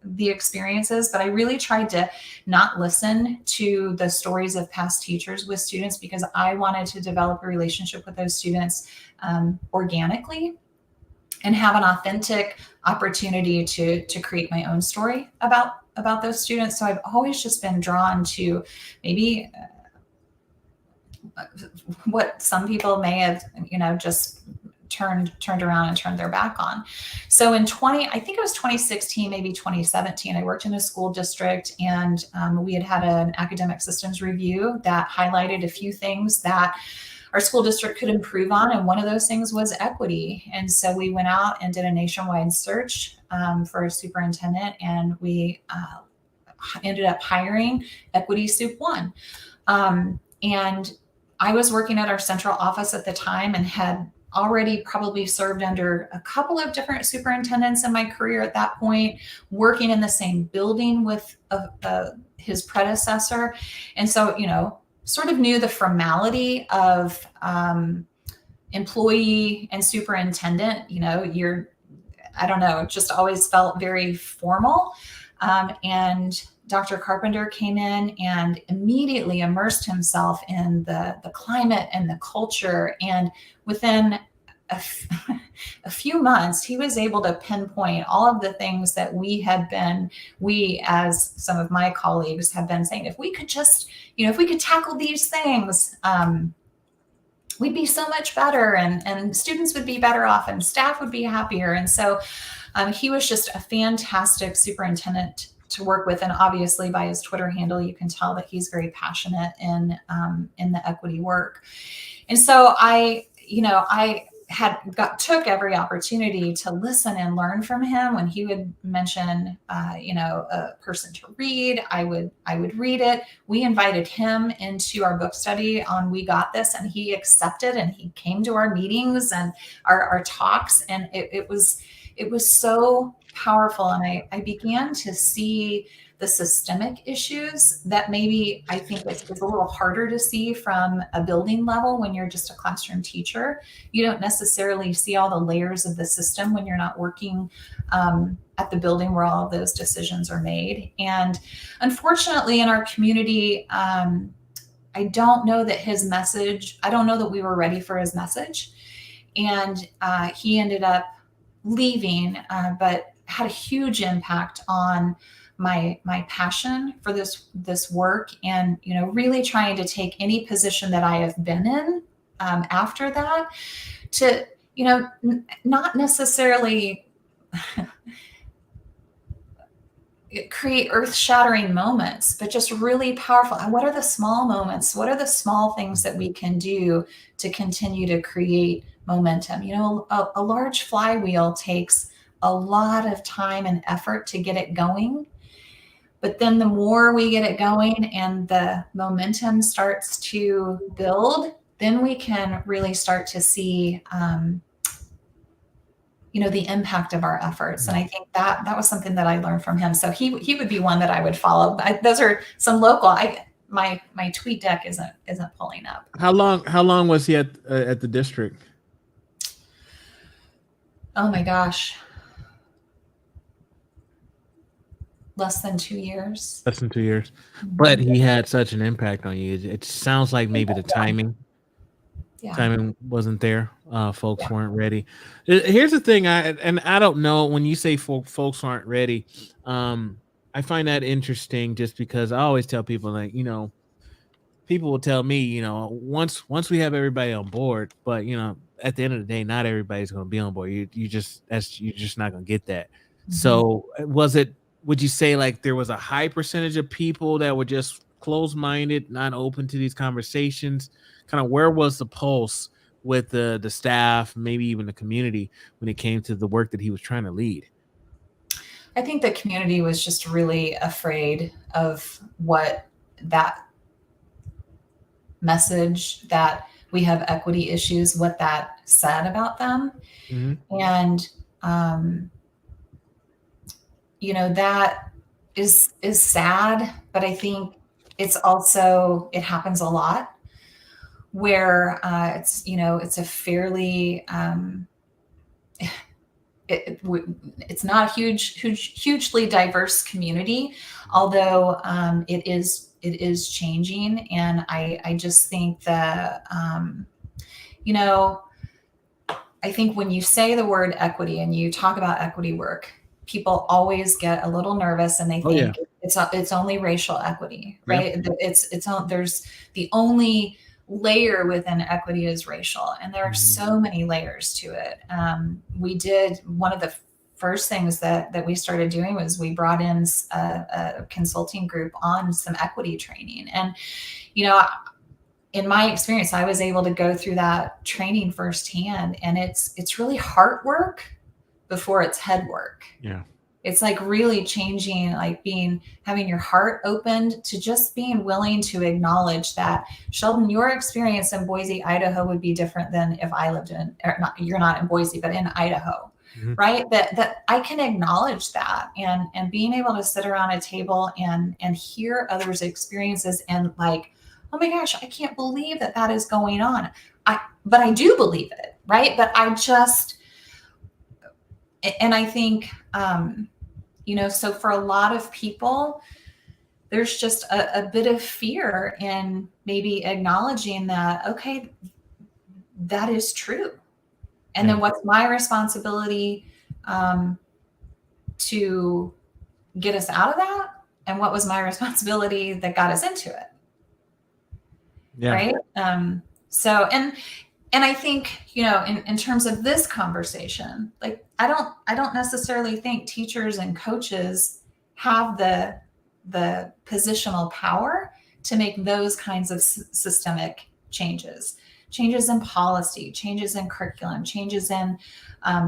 the experiences, but I really tried to not listen to the stories of past teachers with students, because I wanted to develop a relationship with those students organically and have an authentic opportunity to create my own story about those students. So I've always just been drawn to maybe what some people may have, just turned around and turned their back on. So I think it was 2016, maybe 2017, I worked in a school district, and we had an academic systems review that highlighted a few things that our school district could improve on. And one of those things was equity. And so we went out and did a nationwide search for a superintendent, and we ended up hiring Equity Soup One. And I was working at our central office at the time and had already probably served under a couple of different superintendents in my career at that point, working in the same building with his predecessor. And so, sort of knew the formality of employee and superintendent. I don't know, just always felt very formal. And Dr. Carpenter came in and immediately immersed himself in the climate and the culture. And within a few months, he was able to pinpoint all of the things that we, as some of my colleagues, have been saying, if we could just, if we could tackle these things, we'd be so much better, and students would be better off, and staff would be happier. And so he was just a fantastic superintendent to work with. And obviously by his Twitter handle, you can tell that he's very passionate in the equity work. And so I took every opportunity to listen and learn from him. When he would mention, a person to read, I would read it. We invited him into our book study on We Got This, and he accepted, and he came to our meetings and our talks. And it was so powerful. And I began to see the systemic issues that maybe I think is a little harder to see from a building level when you're just a classroom teacher. You don't necessarily see all the layers of the system when you're not working at the building where all of those decisions are made. And unfortunately, in our community, I don't know that we were ready for his message. And he ended up leaving, but had a huge impact on my passion for this work, and really trying to take any position that I have been in after that to not necessarily create earth-shattering moments, but just really powerful. And what are the small moments? What are the small things that we can do to continue to create momentum? A large flywheel takes a lot of time and effort to get it going. But then the more we get it going and the momentum starts to build, then we can really start to see, the impact of our efforts. And I think that was something that I learned from him. So he would be one that I would follow. Those are some local. my tweet deck isn't pulling up. How long was he at the district? Oh my gosh. Less than 2 years. Less than 2 years. But Mhm. he had such an impact on you. It sounds like maybe the Yeah. timing wasn't there. Folks Yeah. weren't ready. Here's the thing, I don't know when you say folks aren't ready. I find that interesting just because I always tell people, like, people will tell me, once we have everybody on board, but at the end of the day, not everybody's going to be on board. You're just not going to get that. Mhm. So would you say like there was a high percentage of people that were just closed-minded, not open to these conversations? Kind of where was the pulse with the staff, maybe even the community, when it came to the work that he was trying to lead? I think the community was just really afraid of what that message that we have equity issues, what that said about them. Mm-hmm. And, um, that is sad, but I think it happens a lot where it's a fairly, it's not a hugely diverse community, although it is changing. And I just think that, I think when you say the word equity and you talk about equity work, people always get a little nervous and they Oh yeah. think it's only racial equity, Yep. right? There's the only layer within equity is racial, and there are Mhm. so many layers to it. We did one of the first things that we started doing was we brought in a consulting group on some equity training, and you know in my experience, I was able to go through that training firsthand, and it's really heart work before it's head work. Yeah. It's like really changing, like having your heart opened to just being willing to acknowledge that, Sheldon, your experience in Boise, Idaho would be different than if I lived in, or not, you're not in Boise, but in Idaho, Mhm. right? That I can acknowledge that, and being able to sit around a table and hear others' experiences and like, oh my gosh, I can't believe that is going on. But I do believe it, right? But I think, so for a lot of people, there's just a bit of fear in maybe acknowledging that, okay, that is true. And Yeah. then what's my responsibility to get us out of that? And what was my responsibility that got us into it? Yeah. Right. So, and I think, in terms of this conversation, like, I don't necessarily think teachers and coaches have the positional power to make those kinds of systemic changes in policy, changes in curriculum, changes in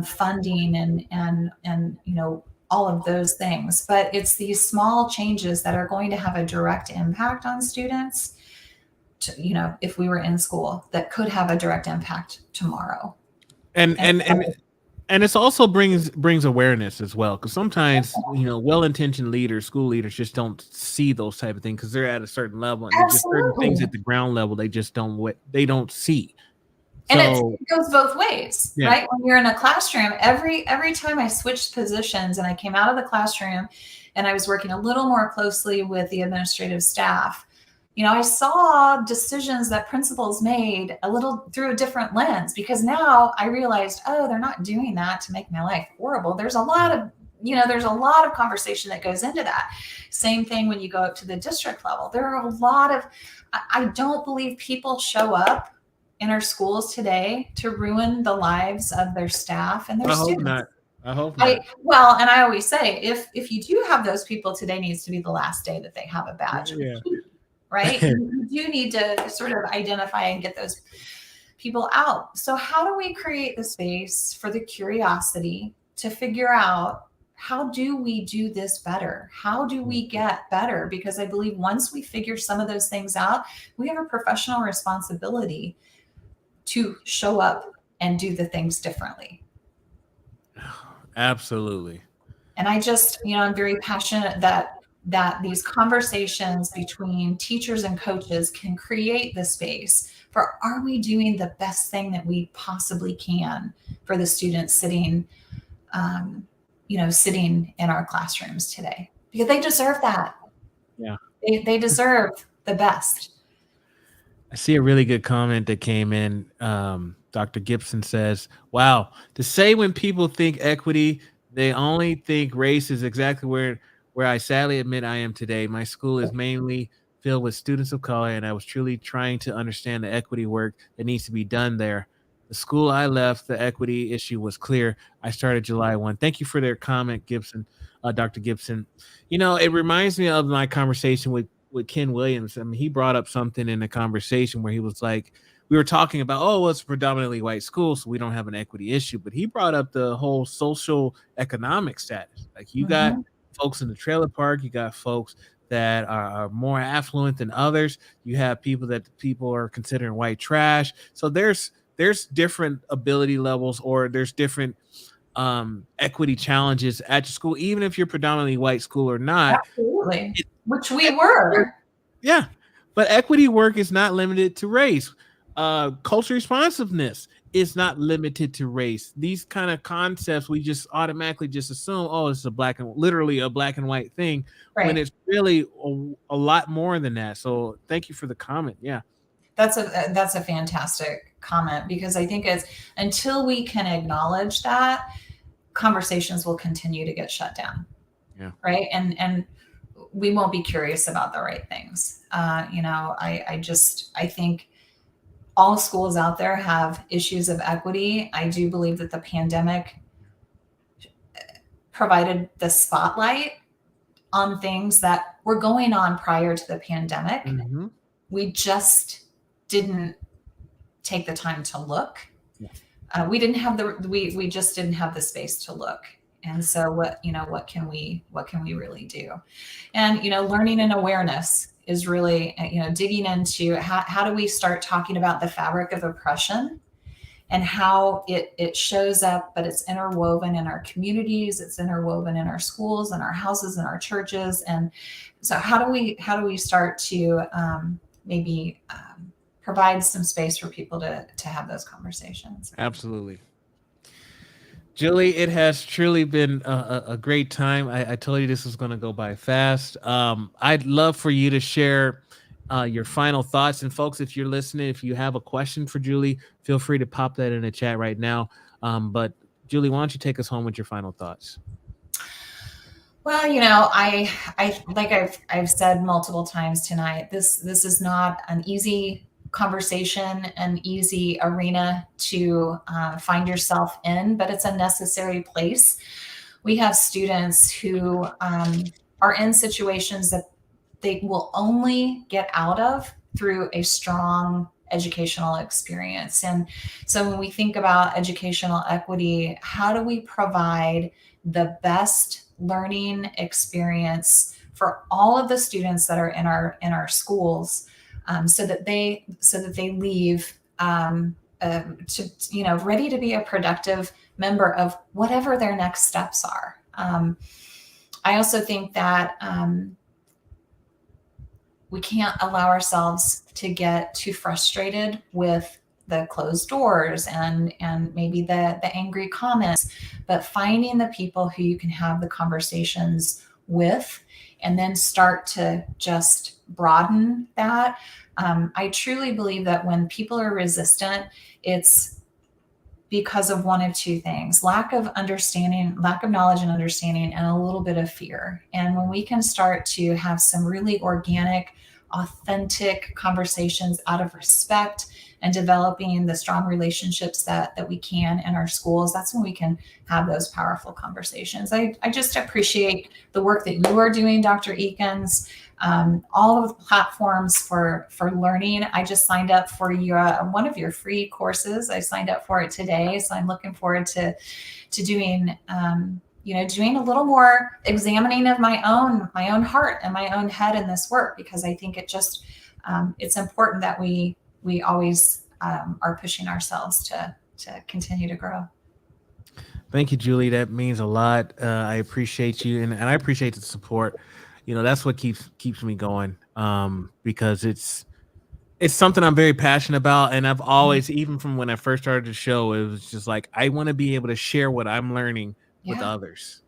funding, and all of those things. But it's these small changes that are going to have a direct impact on students, if we were in school, that could have a direct impact tomorrow. and And and and and it's also brings awareness as well, because sometimes well-intentioned leaders, school leaders, just don't see those type of things because they're at a certain level, and there's just certain things absolutely. at the ground level they just don't see. And So it goes both ways, yeah. right? When you're in a classroom, every time I switched positions and I came out of the classroom and I was working a little more closely with the administrative staff, I saw decisions that principals made a little through a different lens, because now I realized, oh, they're not doing that to make my life horrible. There's a lot of conversation that goes into that. Same thing when you go up to the district level. There are a lot of, I don't believe people show up in our schools today to ruin the lives of their staff and their I hope students. not. I hope not. And I always say, if you do have those people, today needs to be the last day that they have a badge. Yeah. Right? You do need to sort of identify and get those people out. So how do we create the space for the curiosity to figure out, how do we do this better? How do we get better? Because I believe once we figure some of those things out, we have a professional responsibility to show up and do the things differently. Absolutely. And I just, I'm very passionate that that these conversations between teachers and coaches can create the space for, are we doing the best thing that we possibly can for the students sitting, sitting in our classrooms today? Because they deserve that. Yeah. They deserve the best. I see a really good comment that came in. Dr. Gibson says, wow, to say when people think equity, they only think race is exactly where I sadly admit I am today. My school is mainly filled with students of color, and I was truly trying to understand the equity work that needs to be done there. The school I left, the equity issue was clear. I started July 1. Thank you for their comment, Gibson, Dr. Gibson. It reminds me of my conversation with Ken Williams. I mean, he brought up something in the conversation where he was like, we were talking about, oh, well, it's a predominantly white school, so we don't have an equity issue. But he brought up the whole social economic status. Like, you got folks in the trailer park, you got folks that are more affluent than others. You have people are considering white trash. So there's different ability levels, or there's different equity challenges at your school, even if you're predominantly white school or not. Absolutely. Which we were. Yeah. But equity work is not limited to race. Cultural responsiveness is not limited to race. These kind of concepts, we just automatically just assume, oh, it's literally a black and white thing, right, when it's really a lot more than that. So thank you for the comment. Yeah. That's a fantastic comment, because I think it's, until we can acknowledge that, conversations will continue to get shut down. Yeah. Right. And we won't be curious about the right things. I think all schools out there have issues of equity. I do believe that the pandemic provided the spotlight on things that were going on prior to the pandemic. Mm-hmm. We just didn't take the time to look. Yeah. We just didn't have the space to look. And so what can we really do? And, learning and awareness is really, digging into how do we start talking about the fabric of oppression and how it shows up, but it's interwoven in our communities, it's interwoven in our schools and our houses and our churches. And so how do we start to maybe provide some space for people to have those conversations? Absolutely. Julie, it has truly been a great time. I told you this was going to go by fast. I'd love for you to share your final thoughts. And folks, if you're listening, if you have a question for Julie, feel free to pop that in the chat right now. But Julie, why don't you take us home with your final thoughts? Well, I like I've said multiple times tonight, this is not an easy conversation, an easy arena to find yourself in, but it's a necessary place. We have students who are in situations that they will only get out of through a strong educational experience. And so when we think about educational equity, how do we provide the best learning experience for all of the students that are in our schools, so that they leave ready to be a productive member of whatever their next steps are. I also think that we can't allow ourselves to get too frustrated with the closed doors and maybe the angry comments, but finding the people who you can have the conversations with, and then start to just broaden that. I truly believe that when people are resistant, it's because of one of two things: lack of understanding, lack of knowledge and understanding, and a little bit of fear. And when we can start to have some really organic, authentic conversations out of respect and developing the strong relationships that we can in our schools, that's when we can have those powerful conversations. I just appreciate the work that you are doing, Dr. Eakins. All of the platforms for learning. I just signed up for one of your free courses. I signed up for it today, so I'm looking forward to doing doing a little more examining of my own heart and my own head in this work, because I think it's important that we always are pushing ourselves to continue to grow. Thank you, Julie. That means a lot. I appreciate you, and I appreciate the support. that's what keeps me going. Because it's something I'm very passionate about, and I've always, even from when I first started the show, it was just like I want to be able to share what I'm learning with Yeah. others.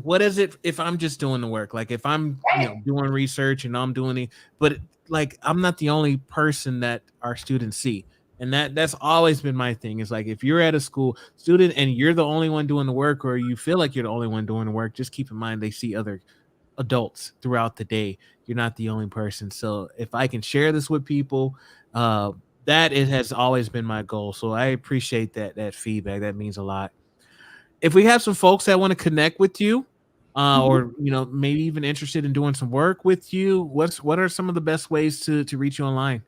What is it if I'm just doing the work? Like if I'm Right. doing research and I'm doing it, but like I'm not the only person that our students see. And that's always been my thing. Is like if you're at a school student and you're the only one doing the work, or you feel like you're the only one doing the work, just keep in mind they see other adults throughout the day. You're not the only person. So if I can share this with people, uh, that it has always been my goal. So I appreciate that feedback. That means a lot. If we have some folks that want to connect with you, Mhm. or maybe even interested in doing some work with you, what are some of the best ways to reach you online?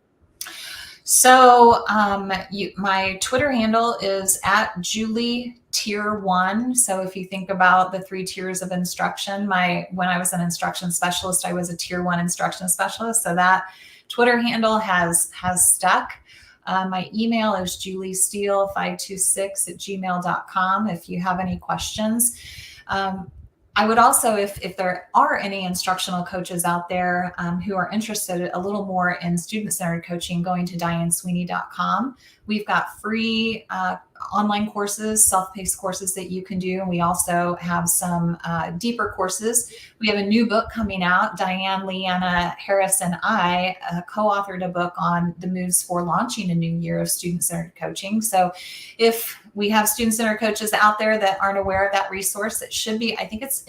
So my Twitter handle is at Julie Tier One. So if you think about the three tiers of instruction, when I was an instruction specialist, I was a Tier One instruction specialist. So that Twitter handle has stuck. My email is juliesteele526@gmail.com if you have any questions. Um, I would also, if there are any instructional coaches out there who are interested a little more in student-centered coaching, going to dianesweeney.com. We've got free online courses, self-paced courses that you can do. And we also have some deeper courses. We have a new book coming out. Diane, Leanna Harris, and I co-authored a book on the moves for launching a new year of student-centered coaching. So if we have student-centered coaches out there that aren't aware of that resource, it should be, I think it's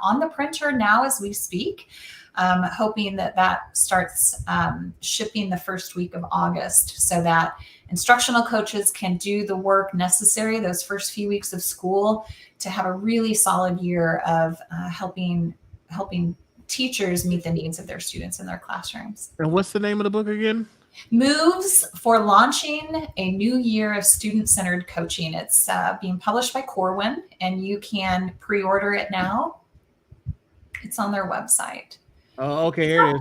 on the printer now as we speak. Hoping that starts shipping the first week of August, so that instructional coaches can do the work necessary those first few weeks of school to have a really solid year of helping teachers meet the needs of their students in their classrooms. And what's the name of the book again? Moves for launching a new year of student-centered coaching. It's being published by Corwin, and you can pre-order it now. It's on their website. Oh, okay, here it is.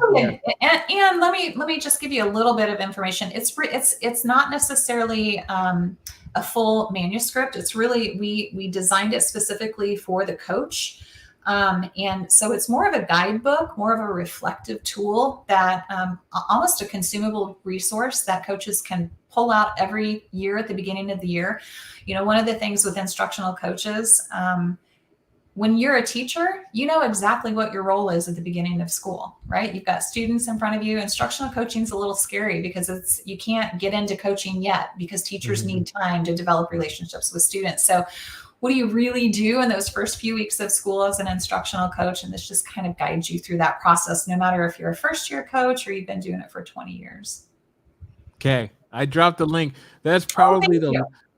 Yeah. And let me just give you a little bit of information. It's not necessarily a full manuscript. It's really we designed it specifically for the coach. And so it's more of a guidebook, more of a reflective tool, that almost a consumable resource that coaches can pull out every year at the beginning of the year. One of the things with instructional coaches, when you're a teacher, you know exactly what your role is at the beginning of school, right? You've got students in front of you. Instructional coaching is a little scary because you can't get into coaching yet, because teachers need time to develop relationships with students. So what do you really do in those first few weeks of school as an instructional coach? And this just kind of guides you through that process, no matter if you're a first year coach or you've been doing it for 20 years. Okay, I dropped the link. That's probably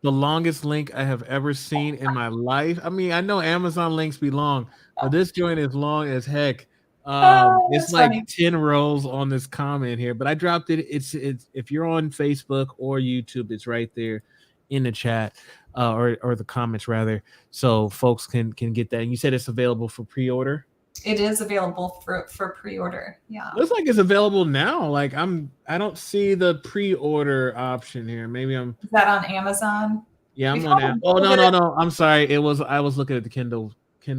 the longest link I have ever seen in my life. I mean, I know Amazon links be long, but this joint is long as heck. It's That's like funny. 10 rows on this comment here, but I dropped it. It's if you're on Facebook or YouTube, it's right there in the chat, or the comments rather, so folks can get that. And you said it's available for pre-order. It is available for pre-order. Yeah. Looks like it's available now. Like I don't see the pre-order option here. Maybe I'm. Is that on Amazon? Yeah, I'm We've on had a that. Oh little bit no. I'm sorry. I was looking at the Kindle.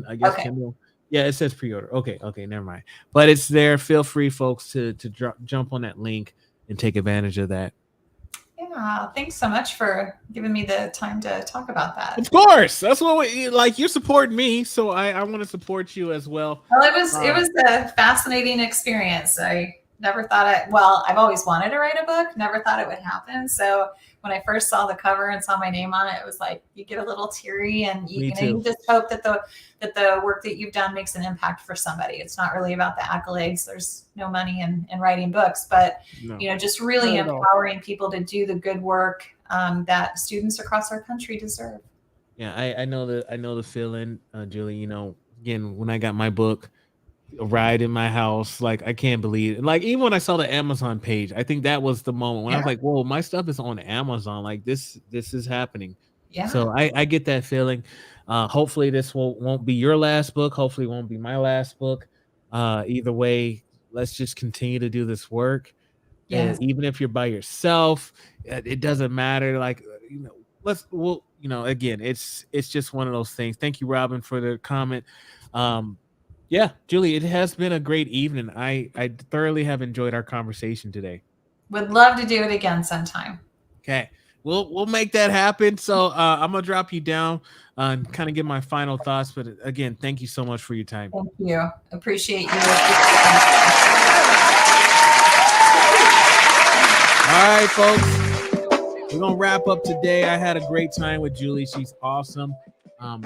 I guess okay. Kindle. Yeah, it says pre-order. Okay, never mind. But it's there. Feel free, folks, to jump on that link and take advantage of that. Yeah, thanks so much for giving me the time to talk about that. Of course, that's what like. You're supporting me, so I want to support you as well. Well, it was a fascinating experience. I never thought I've always wanted to write a book, never thought it would happen. So when I first saw the cover and saw my name on it, it was like you get a little teary, and you just hope that the work that you've done makes an impact for somebody. It's not really about the accolades. There's no money in writing books, but just really empowering people to do the good work that students across our country deserve. Yeah, I know the feeling, Julie. Again, when I got my book arrived in my house, like I can't believe it. Like even when I saw the Amazon page, I think that was the moment when I was like, "Whoa, my stuff is on Amazon! Like this is happening." Yeah. So I get that feeling. Hopefully this won't be your last book. Hopefully it won't be my last book. Either way, let's just continue to do this work. Yes. And even if you're by yourself, it doesn't matter. Like again, it's just one of those things. Thank you, Robin, for the comment. Yeah, Julie, it has been a great evening. I thoroughly have enjoyed our conversation today. Would love to do it again sometime. Okay, we'll make that happen. So I'm gonna drop you down and kind of give my final thoughts. But again, thank you so much for your time. Thank you. Appreciate you. All right, folks, we're gonna wrap up today. I had a great time with Julie. She's awesome. A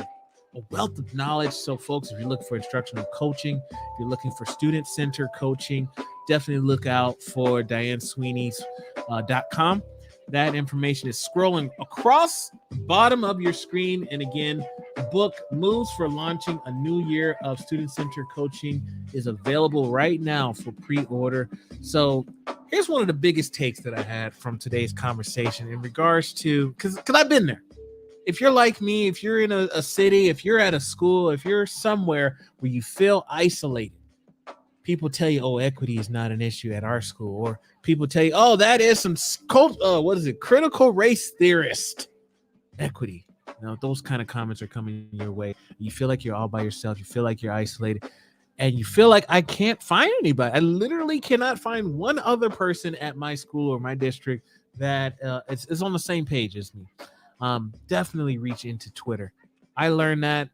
wealth of knowledge. So, folks, if you're looking for instructional coaching, if you're looking for student-centered coaching, definitely look out for DianeSweeney's.com. That information is scrolling across the bottom of your screen. And again, the book Moves for Launching a New Year of Student-Centered Coaching is available right now for pre-order. So here's one of the biggest takes that I had from today's conversation in regards to, because I've been there. If you're like me, if you're in a city, if you're at a school, if you're somewhere where you feel isolated, people tell you, oh, equity is not an issue at our school. Or people tell you, oh, that is some critical race theorist equity. You know, those kind of comments are coming your way. You feel like you're all by yourself. You feel like you're isolated. And you feel like I can't find anybody. I literally cannot find one other person at my school or my district that is on the same page as me. Definitely reach into Twitter. I learned that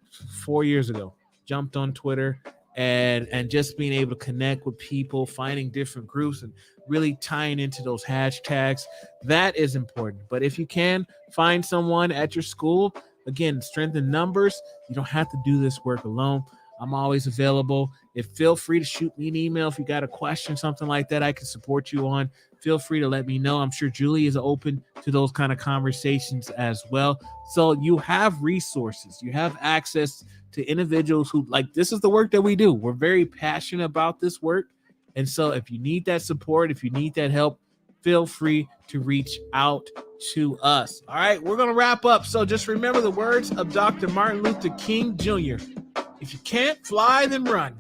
4 years ago. Jumped on Twitter and just being able to connect with people, finding different groups and really tying into those hashtags. That is important. But if you can find someone at your school, again, strengthen numbers. You don't have to do this work alone. I'm always available. Feel free to shoot me an email if you got a question, something like that I can support you on. Feel free to let me know. I'm sure Julie is open to those kind of conversations as well. So you have resources. You have access to individuals who, like, this is the work that we do. We're very passionate about this work. And so if you need that support, if you need that help, feel free to reach out to us. All right, we're going to wrap up. So just remember the words of Dr. Martin Luther King Jr. If you can't fly, then run.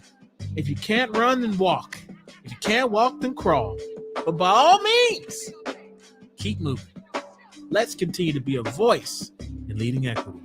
If you can't run, then walk. If you can't walk, then crawl. But by all means, keep moving. Let's continue to be a voice in leading equity.